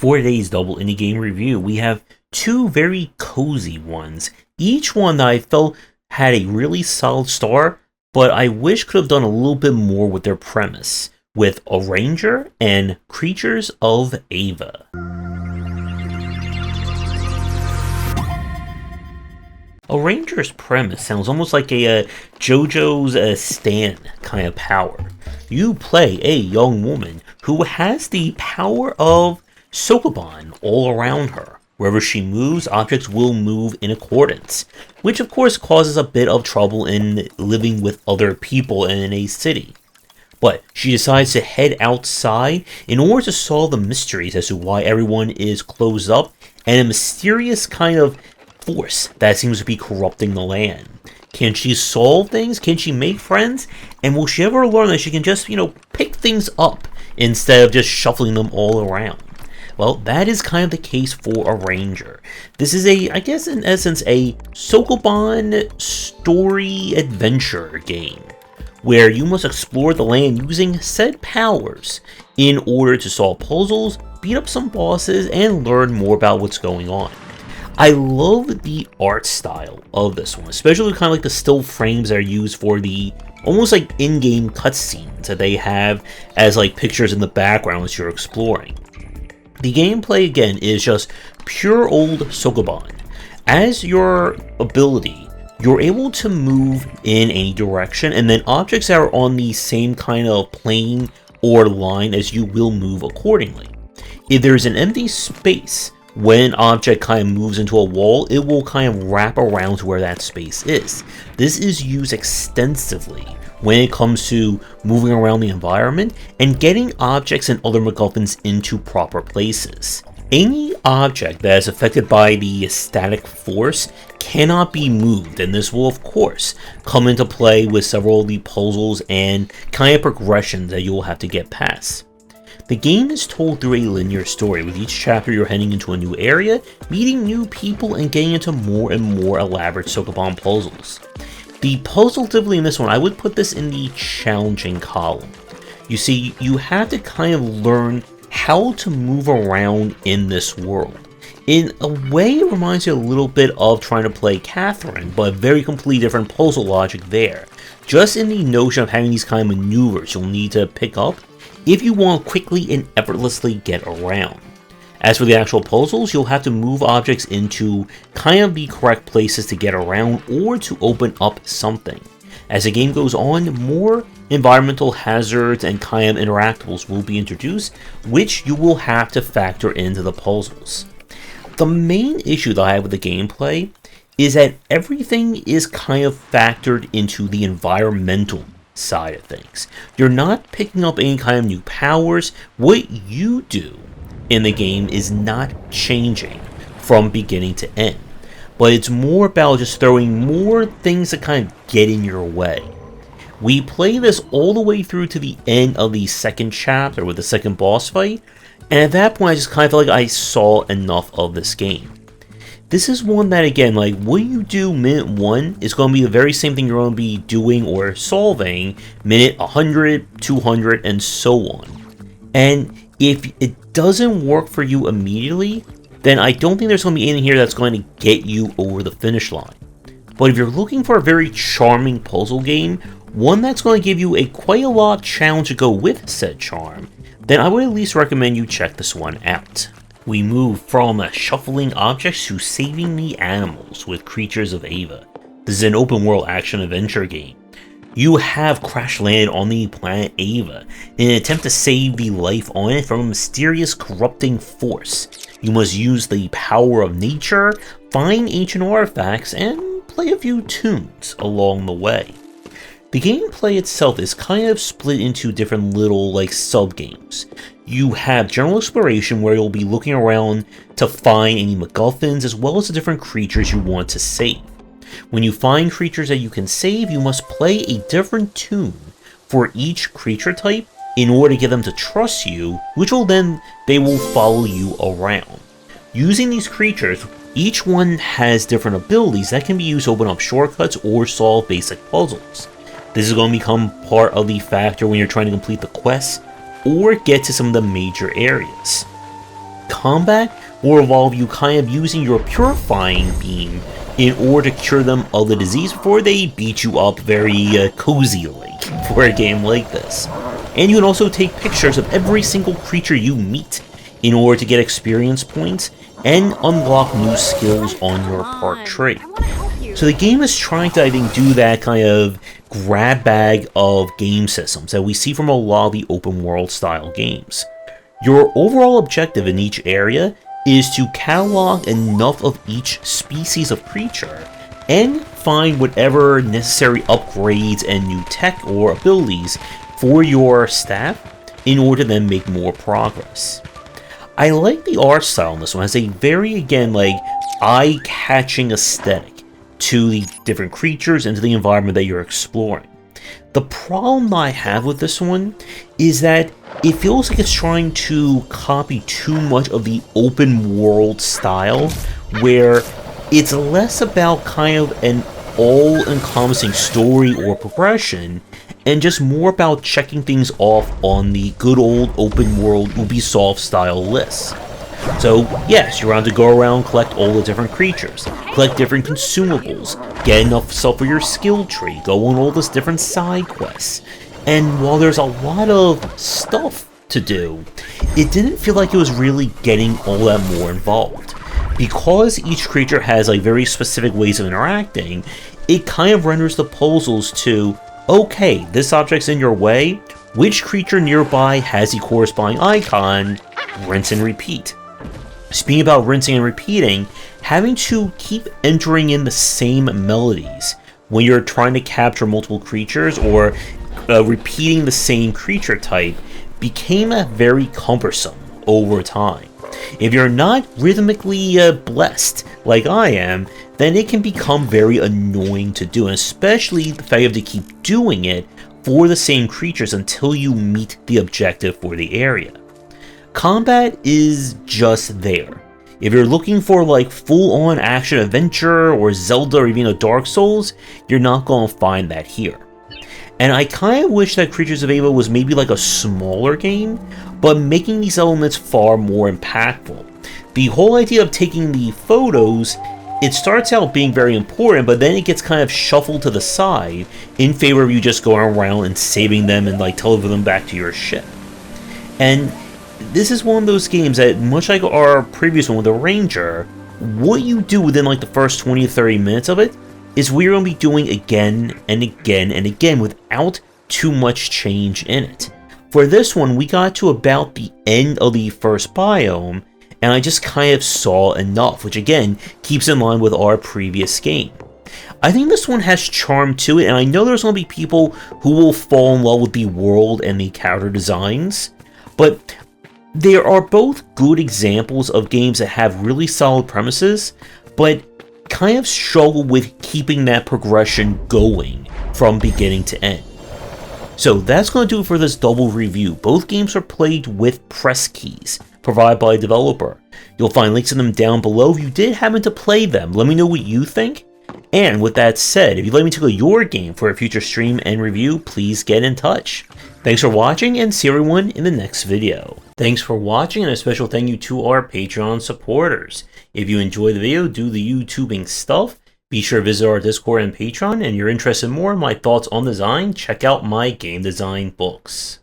For today's double indie game review, we have two very cozy ones. Each one that I felt had a really solid start, but I wish could have done a little bit more with their premise, with Arranger and Creatures of Ava. Arranger's premise sounds almost like a JoJo's Stan kind of power. You play a young woman who has the power of Sokoban all around her. Wherever she moves, objects will move in accordance, which of course causes a bit of trouble in living with other people in a city. But she decides to head outside in order to solve the mysteries as to why everyone is closed up and a mysterious kind of force that seems to be corrupting the land. Can she solve things? Can she make friends? And will she ever learn that she can just, pick things up instead of just shuffling them all around? Well, that is kind of the case for Arranger. This is I guess in essence, a Sokoban story adventure game, where you must explore the land using said powers in order to solve puzzles, beat up some bosses, and learn more about what's going on. I love the art style of this one, especially kind of like the still frames that are used for the almost like in-game cutscenes that they have as like pictures in the background as you're exploring. The gameplay, again, is just pure old Sokoban. As your ability, you're able to move in any direction, and then objects that are on the same kind of plane or line as you will move accordingly. If there's an empty space, when an object kind of moves into a wall, it will kind of wrap around to where that space is. This is used extensively when it comes to moving around the environment and getting objects and other MacGuffins into proper places. Any object that is affected by the static force cannot be moved, and this will of course come into play with several of the puzzles and kind of progressions that you'll have to get past. The game is told through a linear story. With each chapter you're heading into a new area, meeting new people, and getting into more and more elaborate Sokoban puzzles. The puzzle difficulty in this one, I would put this in the challenging column. You see, you have to kind of learn how to move around in this world. In a way, it reminds you a little bit of trying to play Catherine, but very completely different puzzle logic there. Just in the notion of having these kind of maneuvers you'll need to pick up if you want to quickly and effortlessly get around. As for the actual puzzles, you'll have to move objects into kind of the correct places to get around or to open up something. As the game goes on, more environmental hazards and kind of interactables will be introduced, which you will have to factor into the puzzles. The main issue that I have with the gameplay is that everything is kind of factored into the environmental side of things. You're not picking up any kind of new powers. What you do in the game is not changing from beginning to end, but it's more about just throwing more things that kind of get in your way. We play this all the way through to the end of the second chapter with the second boss fight, and at that point I just kind of felt like I saw enough of this game. This is one that, again, like, what you do minute 1 is going to be the very same thing you're going to be doing or solving minute 100, 200, and so on. And if it doesn't work for you immediately, then I don't think there's going to be anything here that's going to get you over the finish line. But if you're looking for a very charming puzzle game, one that's going to give you quite a lot of challenge to go with said charm, then I would at least recommend you check this one out. We move from shuffling objects to saving the animals with Creatures of Ava. This is an open world action adventure game. You have crash landed on the planet Ava in an attempt to save the life on it from a mysterious corrupting force. You must use the power of nature, find ancient artifacts, and play a few tunes along the way. The gameplay itself is kind of split into different little sub-games. You have general exploration where you'll be looking around to find any MacGuffins as well as the different creatures you want to save. When you find creatures that you can save, you must play a different tune for each creature type in order to get them to trust you, which will then they will follow you around. Using these creatures, each one has different abilities that can be used to open up shortcuts or solve basic puzzles. This is going to become part of the factor when you're trying to complete the quests or get to some of the major areas. Combat will involve you kind of using your purifying beam in order to cure them of the disease before they beat you up very cozy-like for a game like this. And you can also take pictures of every single creature you meet in order to get experience points and unlock new skills on your part tree. So the game is trying to, I think, do that kind of grab bag of game systems that we see from a lot of the open world style games. Your overall objective in each area is to catalog enough of each species of creature and find whatever necessary upgrades and new tech or abilities for your staff in order to then make more progress. I like the art style in this one. It has a very, again, like, eye-catching aesthetic to the different creatures and to the environment that you're exploring. The problem I have with this one is that it feels like it's trying to copy too much of the open world style, where it's less about kind of an all-encompassing story or progression, and just more about checking things off on the good old open world Ubisoft style list. So yes, you're around to go around, collect all the different creatures, collect different consumables, get enough stuff for your skill tree, go on all these different side quests. And while there's a lot of stuff to do, it didn't feel like it was really getting all that more involved. Because each creature has like very specific ways of interacting, it kind of renders the puzzles to, okay, this object's in your way, which creature nearby has the corresponding icon, rinse and repeat. Speaking about rinsing and repeating, having to keep entering in the same melodies when you're trying to capture multiple creatures or repeating the same creature type became very cumbersome over time. If you're not rhythmically blessed like I am, then it can become very annoying to do, and especially the fact you have to keep doing it for the same creatures until you meet the objective for the area. Combat is just there. If you're looking for like full-on action adventure or Zelda or even a Dark Souls, you're not going to find that here. And I kind of wish that Creatures of Ava was maybe like a smaller game, but making these elements far more impactful. The whole idea of taking the photos, it starts out being very important, but then it gets kind of shuffled to the side in favor of you just going around and saving them and like delivering them back to your ship. And this is one of those games that, much like our previous one with the Ranger, what you do within like the first 20 to 30 minutes of it is what you're going to be doing again and again and again without too much change in it. For this one, we got to about the end of the first biome, and I just kind of saw enough, which again keeps in line with our previous game. I think this one has charm to it, and I know there's going to be people who will fall in love with the world and the character designs, but there are both good examples of games that have really solid premises, but kind of struggle with keeping that progression going from beginning to end. So that's going to do it for this double review. Both games are played with press keys provided by a developer. You'll find links to them down below if you did happen to play them. Let me know what you think. And with that said, if you'd like me to go your game for a future stream and review, please get in touch. Thanks for watching, and see everyone in the next video. Thanks for watching, and a special thank you to our Patreon supporters. If you enjoyed the video, do the YouTubing stuff, be sure to visit our Discord and Patreon, and if you're interested in more in my thoughts on design, check out my game design books.